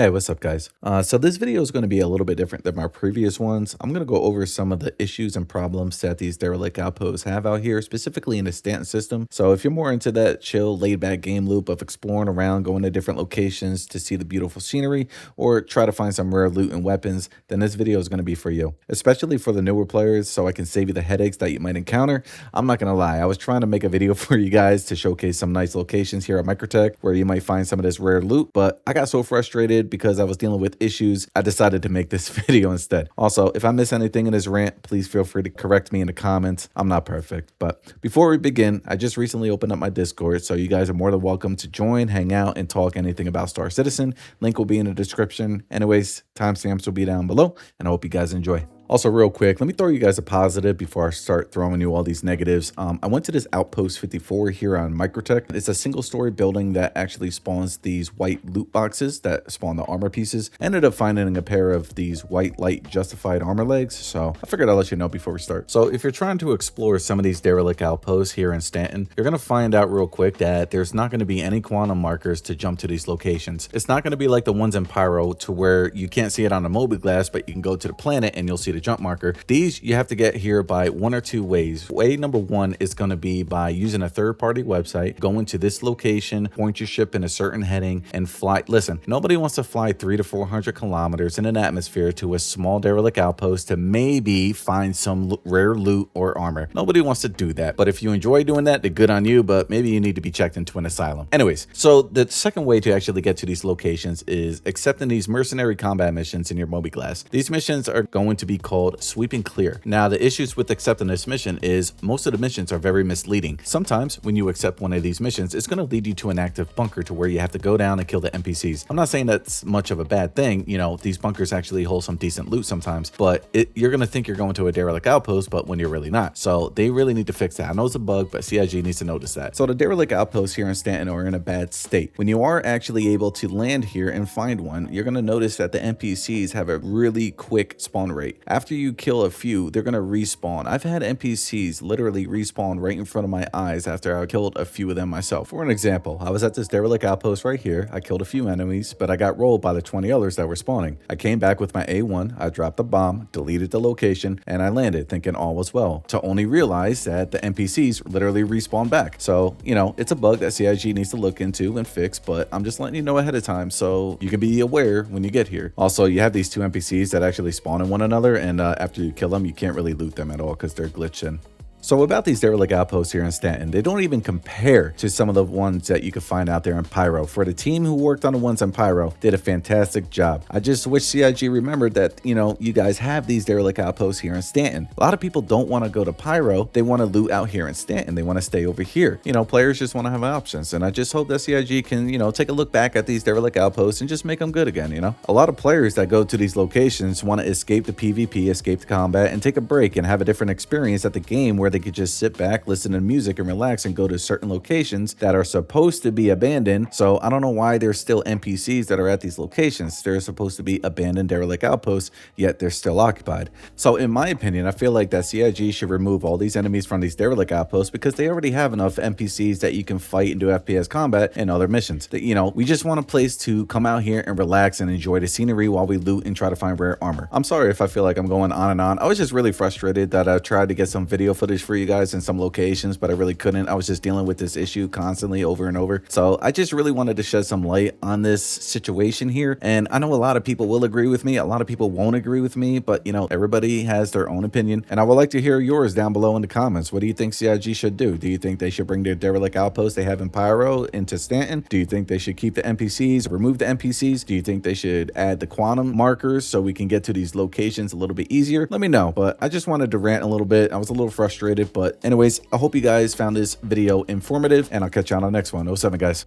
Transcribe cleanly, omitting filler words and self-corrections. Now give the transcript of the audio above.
Hey, what's up, guys? So this video is going to be a little bit different than my previous ones. I'm going to go over some of the issues and problems that these derelict outposts have out here, specifically in the Stanton system. So if you're more into that chill, laid-back game loop of exploring around, going to different locations to see the beautiful scenery, or try to find some rare loot and weapons, then this video is going to be for you, especially for the newer players, so I can save you the headaches that you might encounter. I'm not going to lie, I was trying to make a video for you guys to showcase some nice locations here at Microtech where you might find some of this rare loot, but I got so frustrated because I was dealing with issues, I decided to make this video instead. Also, if I miss anything in this rant, please feel free to correct me in the comments. I'm not perfect. But before we begin, I just recently opened up my Discord, so you guys are more than welcome to join, hang out, and talk anything about Star Citizen. Link will be in the description. Anyways, timestamps will be down below, and I hope you guys enjoy. Also, real quick, let me throw you guys a positive before I start throwing you all these negatives. I went to this Outpost 54 here on Microtech. It's a single-story building that actually spawns these white loot boxes that spawn the armor pieces. Ended up finding a pair of these white light justified armor legs, so I figured I'll let you know before we start. So if you're trying to explore some of these derelict outposts here in Stanton, you're going to find out real quick that there's not going to be any quantum markers to jump to these locations. It's not going to be like the ones in Pyro to where you can't see it on a mobiGlas, but you can go to the planet and you'll see the jump marker. These you have to get here by one or two ways. Way number one is going to be by using a third-party website, going to this location, point your ship in a certain heading, and fly. Listen, nobody wants to fly 300 to 400 kilometers in an atmosphere to a small derelict outpost to maybe find some rare loot or armor. Nobody wants to do that. But if you enjoy doing that, then good on you, but maybe you need to be checked into an asylum. Anyways, so the second way to actually get to these locations is accepting these mercenary combat missions in your mobiGlas. These missions are going to be called Sweep and Clear. Now, the issues with accepting this mission is most of the missions are very misleading. Sometimes when you accept one of these missions, it's going to lead you to an active bunker to where you have to go down and kill the NPCs. I'm not saying that's much of a bad thing. You know, these bunkers actually hold some decent loot sometimes, but you're going to think you're going to a derelict outpost, but when you're really not. So they really need to fix that. I know it's a bug, but CIG needs to notice that. So the derelict outposts here in Stanton are in a bad state. When you are actually able to land here and find one, you're going to notice that the NPCs have a really quick spawn rate. After you kill a few, they're going to respawn. I've had NPCs literally respawn right in front of my eyes after I killed a few of them myself. For an example, I was at this derelict outpost right here. I killed a few enemies, but I got rolled by the 20 others that were spawning. I came back with my A1, I dropped the bomb, deleted the location, and I landed thinking all was well, to only realize that the NPCs literally respawn back. So, you know, it's a bug that CIG needs to look into and fix, but I'm just letting you know ahead of time so you can be aware when you get here. Also, you have these two NPCs that actually spawn in one another, and after you kill them, you can't really loot them at all because they're glitching. So about these derelict outposts here in Stanton, they don't even compare to some of the ones that you could find out there in Pyro. For the team who worked on the ones in Pyro, did a fantastic job. I just wish CIG remembered that, you know, you guys have these derelict outposts here in Stanton. A lot of people don't want to go to Pyro. They want to loot out here in Stanton. They want to stay over here. You know, players just want to have options. And I just hope that CIG can, you know, take a look back at these derelict outposts and just make them good again, you know. A lot of players that go to these locations want to escape the PvP, escape the combat, and take a break and have a different experience at the game where they could just sit back, listen to music, and relax and go to certain locations that are supposed to be abandoned. So I don't know why there's still NPCs that are at these locations. They're supposed to be abandoned derelict outposts, yet they're still occupied. So in my opinion, I feel like that CIG should remove all these enemies from these derelict outposts because they already have enough NPCs that you can fight and do FPS combat and other missions. You know, we just want a place to come out here and relax and enjoy the scenery while we loot and try to find rare armor. I'm sorry if I feel like I'm going on and on. I was just really frustrated that I tried to get some video footage for you guys in some locations, but I really couldn't. I was just dealing with this issue constantly over and over. So I just really wanted to shed some light on this situation here. And I know a lot of people will agree with me. A lot of people won't agree with me, but you know, everybody has their own opinion. And I would like to hear yours down below in the comments. What do you think CIG should do? Do you think they should bring their derelict outpost they have in Pyro into Stanton? Do you think they should keep the NPCs, remove the NPCs? Do you think they should add the quantum markers so we can get to these locations a little bit easier? Let me know. But I just wanted to rant a little bit. I was a little frustrated, but anyways, I hope you guys found this video informative, and I'll catch you on the next one. 07, guys.